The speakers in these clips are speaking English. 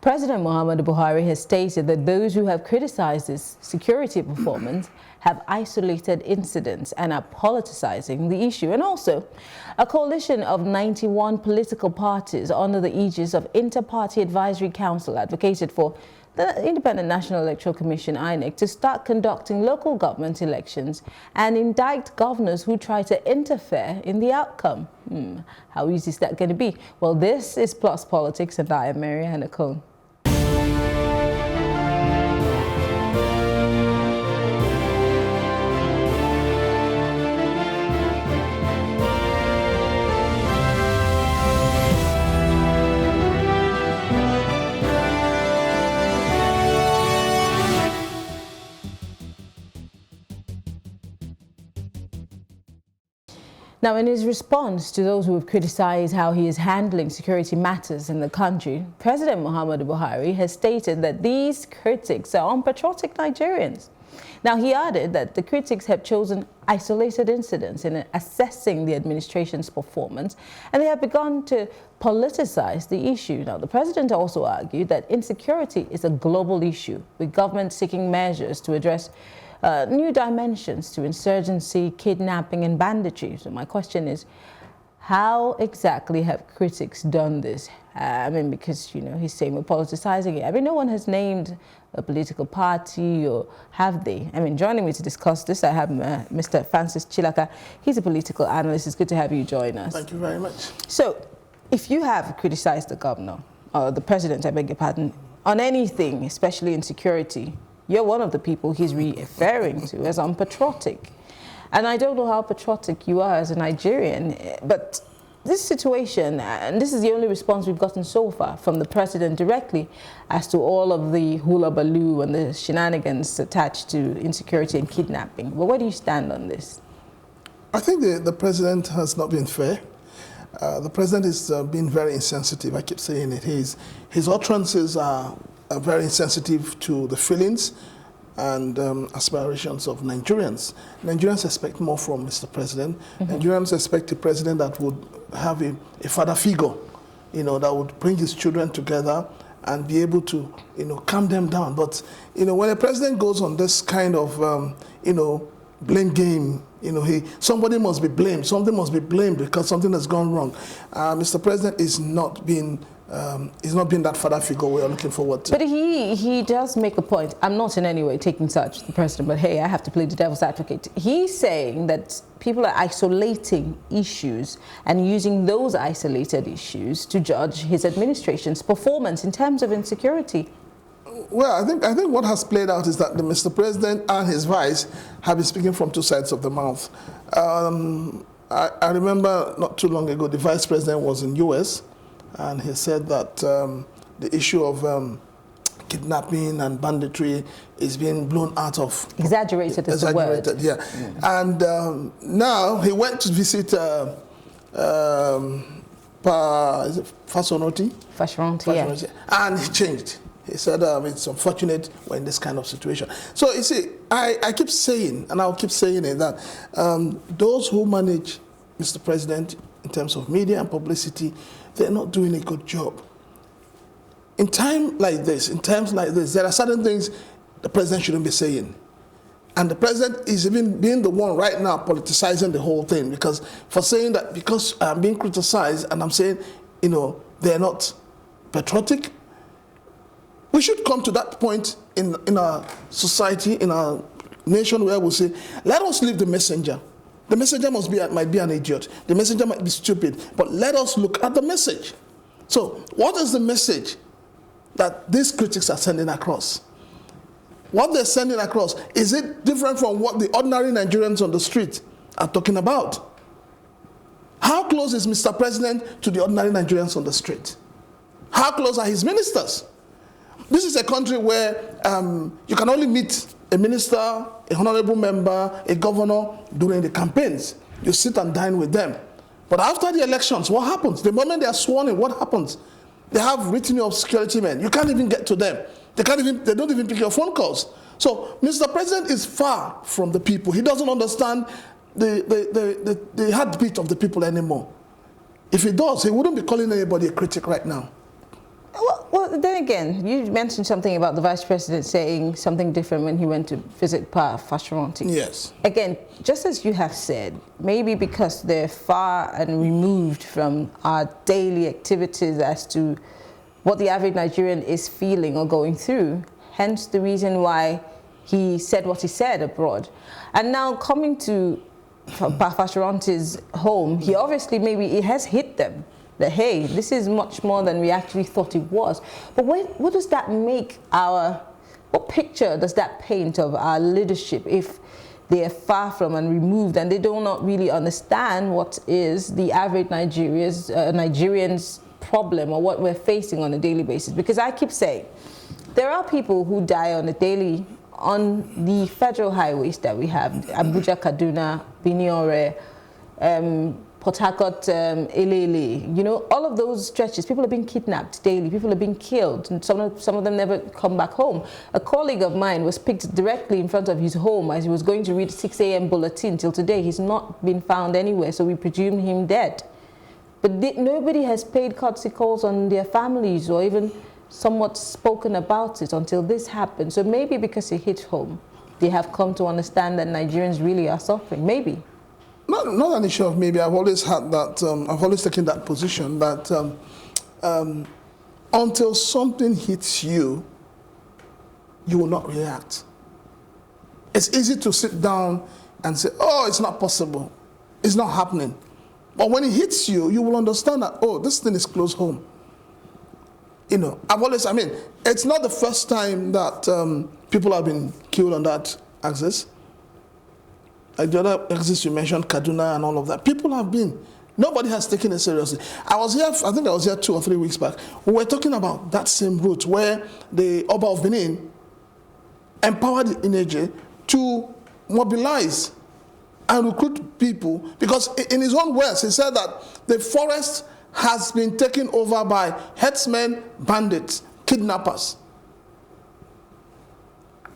President Muhammadu Buhari has stated that those who have criticized his security performance have isolated incidents and are politicizing the issue. And also, a coalition of 91 political parties under the aegis of Inter-Party Advisory Council advocated for the Independent National Electoral Commission, INEC, to start conducting local government elections and indict governors who try to interfere in the outcome. How easy is that going to be? Well, this is Plus Politics, and I am Maryann Okon. Now, in his response to those who have criticized how he is handling security matters in the country, President Muhammadu Buhari has stated that these critics are unpatriotic Nigerians. Now, he added that the critics have chosen isolated incidents in assessing the administration's performance, and they have begun to politicize the issue. Now, the president also argued that insecurity is a global issue, with government seeking measures to address new dimensions to insurgency, kidnapping, and banditry. So my question is, how exactly have critics done this? I mean, because, you know, he's saying we're politicizing it. I mean, no one has named a political party, or have they? I mean, joining me to discuss this, I have Mr. Francis Chilaka. He's a political analyst. It's good to have you join us. Thank you very much. So, if you have criticized the governor, or the president, I beg your pardon, on anything, especially in security, you're one of the people he's referring to as unpatriotic. And I don't know how patriotic you are as a Nigerian, but this situation, and this is the only response we've gotten so far from the president directly as to all of the hula baloo and the shenanigans attached to insecurity and kidnapping. Well, where do you stand on this? I think the president has not been fair. The president is being very insensitive. I keep saying it. His utterances are very insensitive to the feelings and aspirations of Nigerians. Nigerians expect more from Mr. President. Nigerians expect a president that would have a father figure, you know, that would bring his children together and be able to, you know, calm them down. But, you know, when a president goes on this kind of, you know, blame game, you know, somebody must be blamed. Something must be blamed because something has gone wrong. Mr. President is not being that father figure we are looking forward to. But he does make a point. I'm not in any way taking such the president, but hey, I have to play the devil's advocate. He's saying that people are isolating issues and using those isolated issues to judge his administration's performance in terms of insecurity. Well, I think what has played out is that the Mr. President and his vice have been speaking from two sides of the mouth. I remember not too long ago, the vice president was in US, and he said that the issue of kidnapping and banditry is being blown out of... Exaggerated is the word. Yeah. And now he went to visit Fashoranti, yeah. And he changed. He said it's unfortunate we're in this kind of situation. So you see, I keep saying, and I'll keep saying it, that those who manage Mr. President in terms of media and publicity, they're not doing a good job. In times like this, there are certain things the president shouldn't be saying. And the president is even being the one right now politicizing the whole thing, because for saying that, because I'm being criticized and I'm saying, you know, they're not patriotic. We should come to that point in our society, in our nation, where we say, let us leave the messenger. The messenger might be an idiot. The messenger might be stupid. But let us look at the message. So what is the message that these critics are sending across? What they're sending across, is it different from what the ordinary Nigerians on the street are talking about? How close is Mr. President to the ordinary Nigerians on the street? How close are his ministers? This is a country where you can only meet a minister, a honorable member, a governor during the campaigns. You sit and dine with them. But after the elections, what happens? The moment they are sworn in, what happens? They have retinue of security men. You can't even get to them. They don't even pick your phone calls. So Mr. President is far from the people. He doesn't understand the heartbeat of the people anymore. If he does, he wouldn't be calling anybody a critic right now. Well, then again, you mentioned something about the Vice President saying something different when he went to visit Afenifere. Yes. Again, just as you have said, maybe because they're far and removed from our daily activities as to what the average Nigerian is feeling or going through, hence the reason why he said what he said abroad. And now coming to Afenifere's home, he obviously maybe it has hit them that, hey, this is much more than we actually thought it was. But what does that make what picture does that paint of our leadership if they are far from and removed and they do not really understand what is the average Nigerian's problem or what we're facing on a daily basis? Because I keep saying, there are people who die on the federal highways that we have, Abuja, Kaduna, Biniore, Port Harcourt, Elele, you know, all of those stretches, people are being kidnapped daily, people are being killed, and some of them never come back home. A colleague of mine was picked directly in front of his home as he was going to read 6 a.m. bulletin. Till today, he's not been found anywhere, so we presume him dead. But nobody has paid courtesy calls on their families or even somewhat spoken about it until this happened. So maybe because it hit home, they have come to understand that Nigerians really are suffering. Maybe. Not an issue of maybe. I've always had that. I've always taken that position that until something hits you, you will not react. It's easy to sit down and say, "Oh, it's not possible. It's not happening." But when it hits you, you will understand that, oh, this thing is close home. You know, I mean, it's not the first time that people have been killed on that axis. Like the other axis you mentioned, Kaduna and all of that. People have been. Nobody has taken it seriously. I think I was here 2 or 3 weeks back. We were talking about that same route where the Oba of Benin empowered the GEJ to mobilize and recruit people, because in his own words, he said that the forest has been taken over by herdsmen, bandits, kidnappers.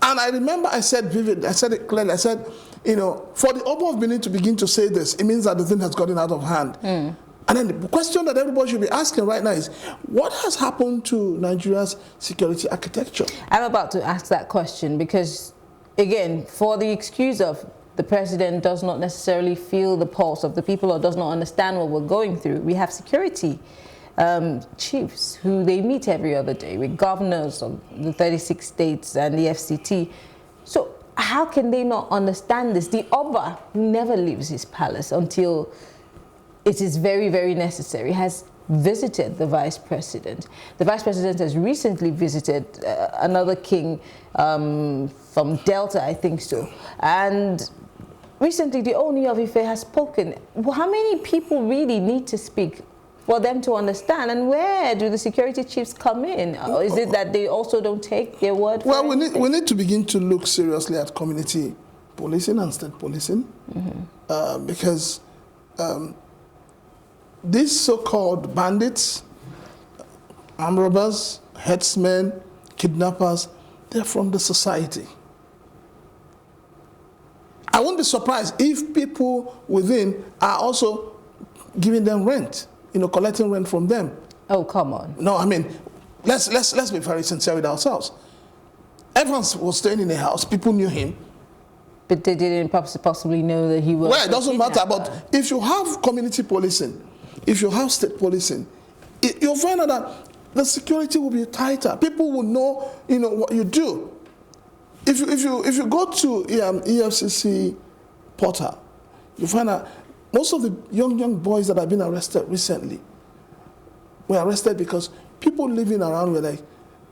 And I remember I said vividly, I said it clearly, I said, you know, for the Oba of Benin to begin to say this, it means that the thing has gotten out of hand. And then the question that everybody should be asking right now is, what has happened to Nigeria's security architecture? I'm about to ask that question because, again, for the excuse of the president does not necessarily feel the pulse of the people or does not understand what we're going through, we have security chiefs who they meet every other day with governors of the 36 states and the FCT. So how can they not understand this? The Oba never leaves his palace until it is very, very necessary, has visited the vice president. The vice president has recently visited another king from Delta, I think so. And recently, the Oni of Ife has spoken. How many people really need to speak for them to understand? And where do the security chiefs come in? Or is it that they also don't take their word for it? Well, we need to begin to look seriously at community policing and state policing, because these so-called bandits, armed robbers, herdsmen, kidnappers, they're from the society. I won't be surprised if people within are also giving them rent, you know, collecting rent from them. Oh, come on. No, I mean, let's be very sincere with ourselves. Evans was staying in a house, people knew him. But they didn't possibly know that he was. Well, it doesn't matter, but if you have community policing, if you have state policing, you'll find out that the security will be tighter. People will know, you know, what you do. If you go to EFCC portal, you find out most of the young boys that have been arrested recently were arrested because people living around were like,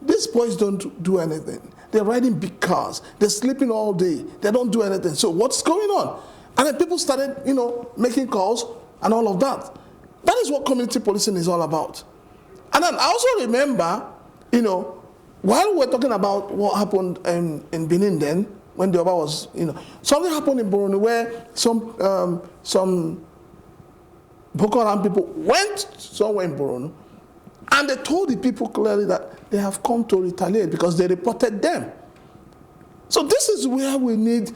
these boys don't do anything. They're riding big cars. They're sleeping all day. They don't do anything. So what's going on? And then people started, you know, making calls and all of that. That is what community policing is all about. And then I also remember, you know, while we're talking about what happened in Benin then, when the Oba was, you know, something happened in Borno where some Boko Haram people went somewhere in Borno and they told the people clearly that they have come to retaliate because they reported them. So this is where we need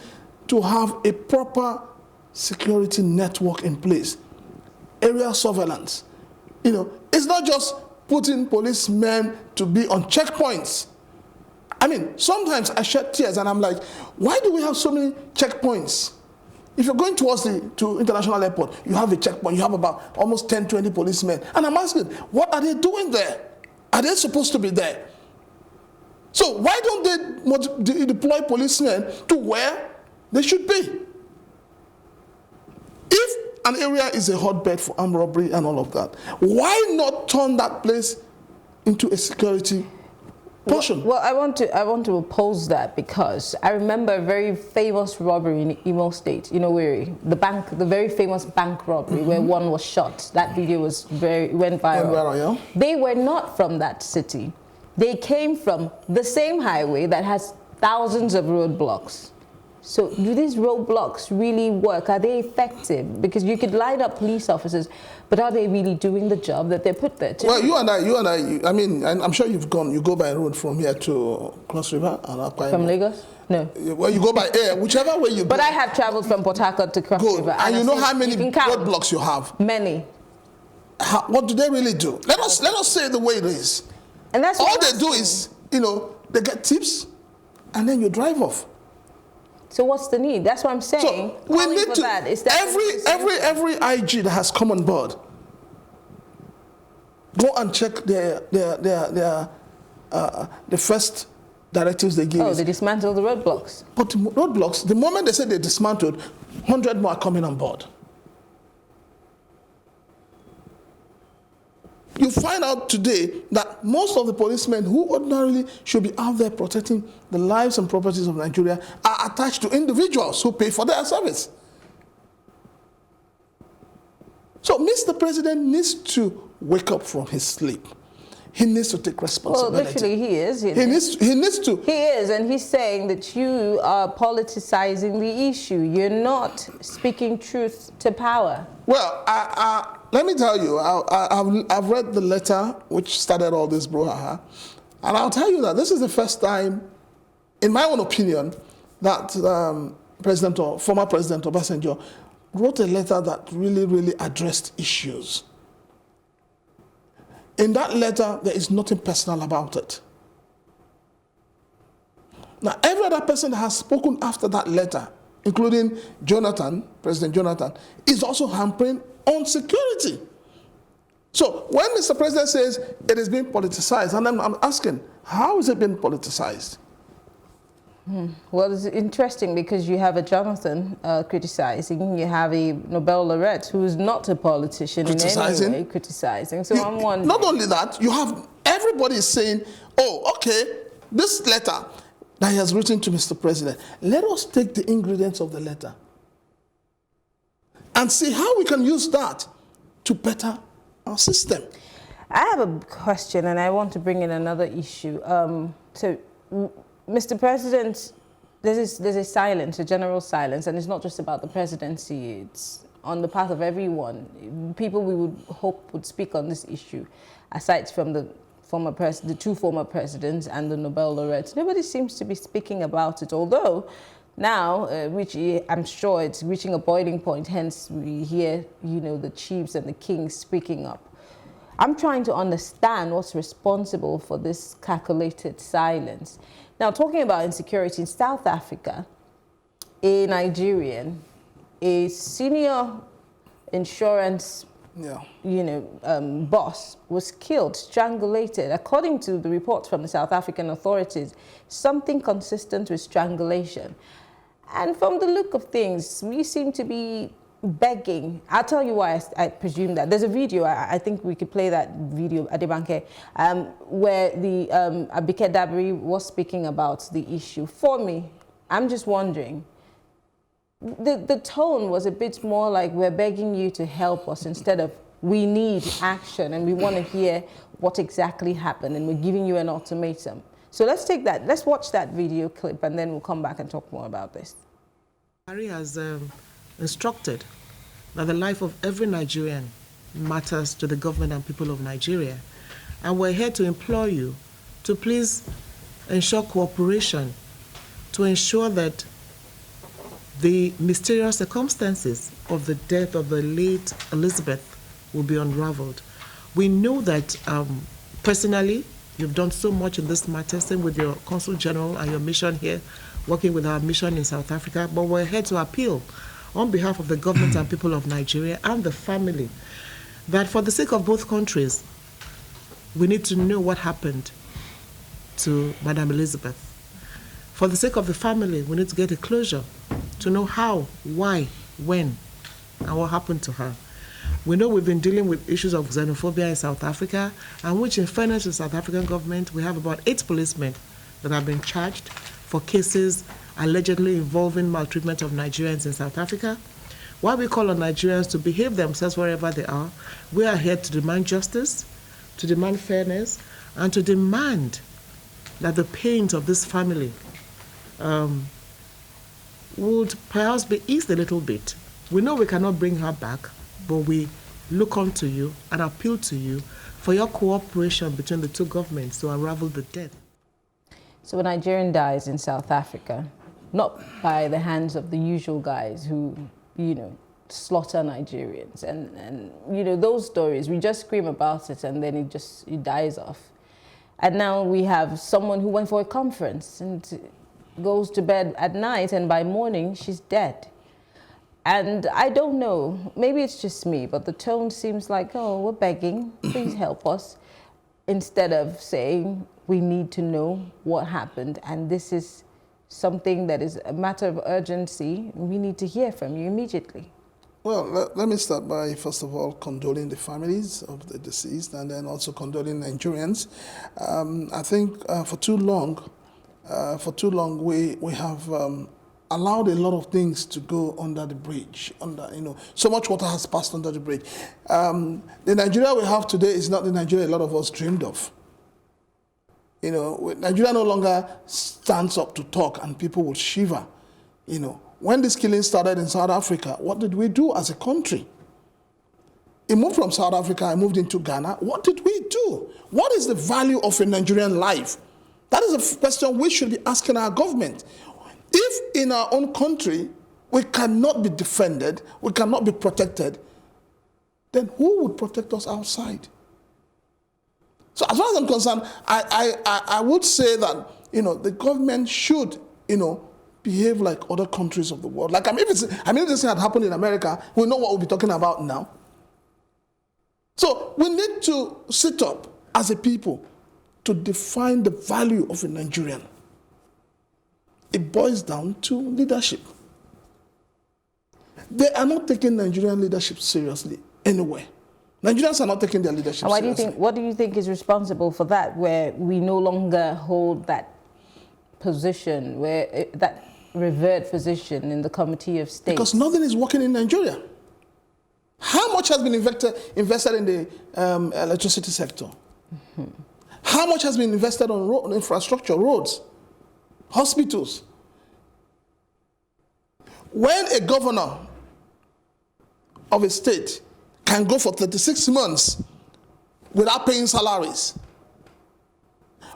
to have a proper security network in place. Area surveillance. You know, it's not just putting policemen to be on checkpoints. I mean, sometimes I shed tears and I'm like, why do we have so many checkpoints? If you're going towards to international airport, you have a checkpoint, you have about almost 10, 20 policemen. And I'm asking, what are they doing there? Are they supposed to be there? So why don't they deploy policemen to where they should be? If an area is a hotbed for armed robbery and all of that, why not turn that place into a security portion? Well, I want to oppose that, because I remember a very famous robbery in Imo State, the very famous bank robbery where one was shot. That video went viral. Yeah. They were not from that city. They came from the same highway that has thousands of roadblocks. So do these roadblocks really work? Are they effective? Because you could line up police officers, but are they really doing the job that they're put there to? Well, you and I mean, I'm sure you go by road from here to Cross River and Akwa Ibom. From Lagos? No. Well, you go by air, whichever way you go. But I have traveled from Port Harcourt to Cross River. And you know how many roadblocks you have? Many. What do they really do? Let us say it the way it is. And that's all they do is, they get tips, and then you drive off. So what's the need? That's what I'm saying. So we need to every IG that has come on board, go and check the first directives they give. Oh, they dismantle the roadblocks. But roadblocks, the moment they say they dismantled, 100 more are coming on board. You find out today that most of the policemen who ordinarily should be out there protecting the lives and properties of Nigeria are attached to individuals who pay for their service. So Mr. President needs to wake up from his sleep. He needs to take responsibility. Well, literally he is. He needs to. He is, and he's saying that you are politicizing the issue. You're not speaking truth to power. Well, let me tell you, I've read the letter which started all this brouhaha, and I'll tell you that this is the first time, in my own opinion, that former President Obasanjo wrote a letter that really addressed issues. In that letter, there is nothing personal about it. Now, every other person that has spoken after that letter, including President Jonathan, is also hampering on security. So when Mr. President says it is being politicized, and I'm asking, how is it being politicized? Well, it's interesting because you have a Jonathan criticizing, you have a Nobel laureate who is not a politician in any way criticizing. So I'm wondering. Not only that, you have everybody saying, oh, okay, this letter that he has written to Mr. President, let us take the ingredients of the letter and see how we can use that to better our system. I have a question, and I want to bring in another issue. Mr. President, there's a silence, a general silence, and it's not just about the presidency, it's on the part of everyone. People we would hope would speak on this issue, aside from the two former presidents and the Nobel laureates. Nobody seems to be speaking about it, although now, I'm sure it's reaching a boiling point, hence we hear, the chiefs and the kings speaking up. I'm trying to understand what's responsible for this calculated silence. Now, talking about insecurity in South Africa, a Nigerian, a senior insurance boss was killed, strangulated. According to the reports from the South African authorities, something consistent with strangulation. And from the look of things, we seem to be begging. I'll tell you why I presume that. There's a video, I think we could play that video, Adebanke, where the Abike Dabiri was speaking about the issue. For me, I'm just wondering, the tone was a bit more like we're begging you to help us instead of we need action and we want to hear what exactly happened and we're giving you an ultimatum. So let's watch that video clip and then we'll come back and talk more about this. Buhari has instructed that the life of every Nigerian matters to the government and people of Nigeria. And we're here to implore you to please ensure cooperation to ensure that the mysterious circumstances of the death of the late Elizabeth will be unraveled. We know that Personally, you've done so much in this matter, same with your Consul General and your mission here, working with our mission in South Africa. But we're here to appeal on behalf of the government and people of Nigeria and the family that for the sake of both countries, we need to know what happened to Madam Elizabeth. For the sake of the family, we need to get a closure to know how, why, when, and what happened to her. We know we've been dealing with issues of xenophobia in South Africa, and which in fairness to the South African government, we have about 8 policemen that have been charged for cases allegedly involving maltreatment of Nigerians in South Africa. While we call on Nigerians to behave themselves wherever they are, we are here to demand justice, to demand fairness, and to demand that the pains of this family would perhaps be eased a little bit. We know we cannot bring her back, but we look on to you and appeal to you for your cooperation between the two governments to unravel the death. So a Nigerian dies in South Africa, not by the hands of the usual guys who, slaughter Nigerians. And those stories, we just scream about it and then it dies off. And now we have someone who went for a conference and goes to bed at night and by morning she's dead. And I don't know, maybe it's just me, but the tone seems like, oh, we're begging, please help us, instead of saying we need to know what happened and this is something that is a matter of urgency. We need to hear from you immediately. Well, let me start by, first of all, condoling the families of the deceased and then also condoling Nigerians. I think for too long, we have allowed a lot of things to go under the bridge. So much water has passed under the bridge. The Nigeria we have today is not the Nigeria a lot of us dreamed of. Nigeria no longer stands up to talk and people will shiver. When this killing started in South Africa, what did we do as a country? It moved from South Africa, I moved into Ghana. What did we do? What is the value of a Nigerian life? That is a question we should be asking our government. If in our own country we cannot be defended, we cannot be protected, then who would protect us outside? So as far as I'm concerned, I would say that the government should behave like other countries of the world. Like if this thing had happened in America, we know what we'll be talking about now. So we need to sit up as a people to define the value of a Nigerian. It boils down to leadership. They are not taking Nigerian leadership seriously anywhere. Nigerians are not taking their leadership seriously. What do you think is responsible for that, where we no longer hold that position, that revered position in the Committee of State? Because nothing is working in Nigeria. How much has been invested in the electricity sector? Mm-hmm. How much has been invested on infrastructure, roads, hospitals? When a governor of a state can go for 36 months without paying salaries,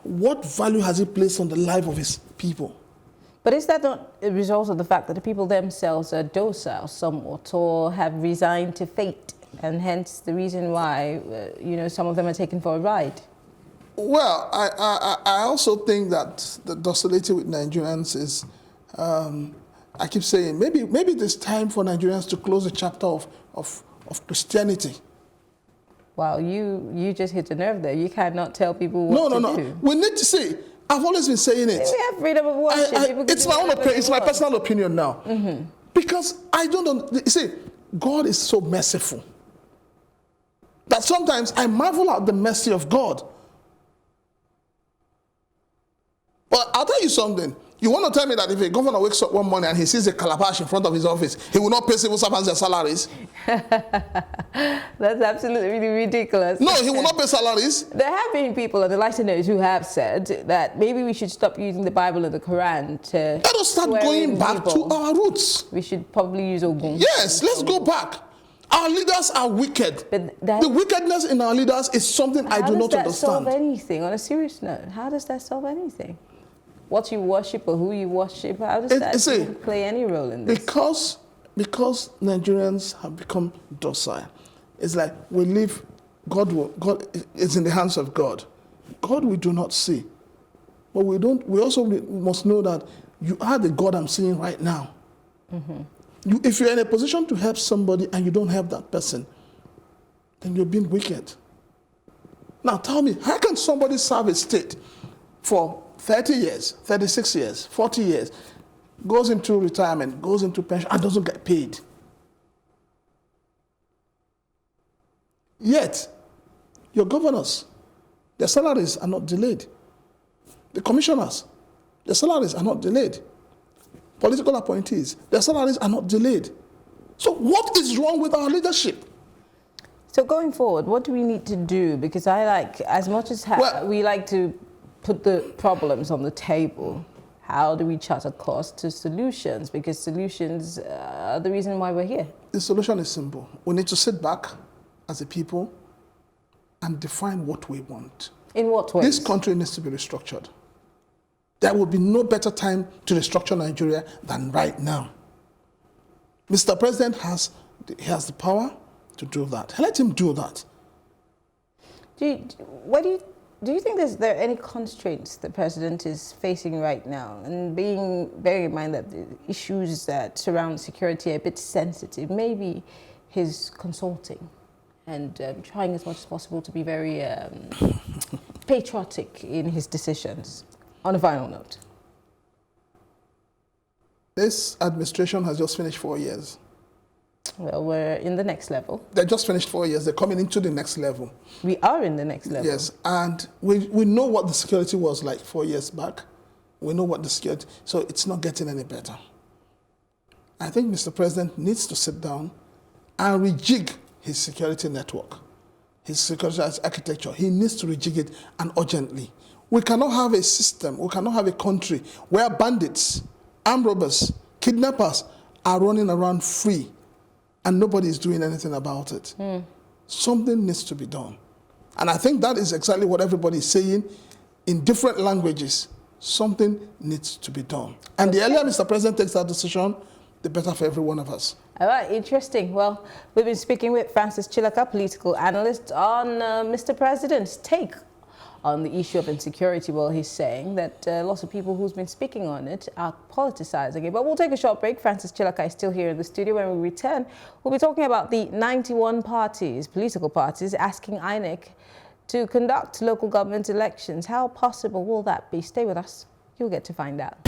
what value has he placed on the life of his people? But is that not a result of the fact that the people themselves are docile somewhat or have resigned to fate, and hence the reason why, some of them are taken for a ride? Well, I also think that the docility with Nigerians is, I keep saying, maybe it's time for Nigerians to close the chapter of Christianity. Wow, you just hit a nerve there. You cannot tell people what to do. We need to see. I've always been saying it. We have freedom of worship. It's my own opinion. It's my personal opinion now. Mm-hmm. Because I don't know. You see, God is so merciful that sometimes I marvel at the mercy of God. But I'll tell you something. You want to tell me that if a governor wakes up one morning and he sees a calabash in front of his office, he will not pay civil servants their salaries? That's absolutely ridiculous. No, he will not pay salaries. There have been people on the lighter note who have said that maybe we should stop using the Bible and the Quran to... Let us start going back to our roots. We should probably use Okon. Yes, let's go back. Our leaders are wicked. But the wickedness in our leaders is something I do not understand. How does that solve anything? On a serious note, how does that solve anything? What you worship or who you worship, how does that play any role in this? Because Nigerians have become docile. It's like we live, God is in the hands of God. God we do not see. But we also must know that you are the God I'm seeing right now. If you're in a position to help somebody and you don't help that person, then you're being wicked. Now tell me, how can somebody serve a state for 30 years, 36 years, 40 years, goes into retirement, goes into pension, and doesn't get paid? Yet, your governors, their salaries are not delayed. The commissioners, their salaries are not delayed. Political appointees, their salaries are not delayed. So what is wrong with our leadership? So going forward, what do we need to do? Because as much as we like to put the problems on the table, how do we chart a course to solutions? Because solutions are the reason why we're here. The solution is simple. We need to sit back as a people and define what we want. In what ways? This country needs to be restructured. There will be no better time to restructure Nigeria than right now. Mr. President has the power to do that. Let him do that. Do you think there are any constraints the president is facing right now? And bearing in mind that the issues that surround security are a bit sensitive, maybe his consulting and trying as much as possible to be very patriotic in his decisions. On a final note. This administration has just finished 4 years. Well, we're in the next level. They just finished 4 years. They're coming into the next level. We are in the next level. Yes, and we know what the security was like 4 years back. We know what the security, so it's not getting any better. I think Mr. President needs to sit down and rejig his security network, his security architecture. He needs to rejig it, and urgently. We cannot have a system, we cannot have a country where bandits, armed robbers, kidnappers are running around free and nobody is doing anything about it. Something needs to be done. And I think that is exactly what everybody is saying in different languages. Something needs to be done. And the earlier Mr. President takes that decision, the better for every one of us. All right, interesting. Well, we've been speaking with Francis Chilaka, political analyst, on Mr. President's take on the issue of insecurity. Well, he's saying that lots of people who's been speaking on it are politicizing it. But we'll take a short break. Francis Chilaka is still here in the studio. When we return, we'll be talking about the 91 parties, political parties, asking INEC to conduct local government elections. How possible will that be? Stay with us. You'll get to find out.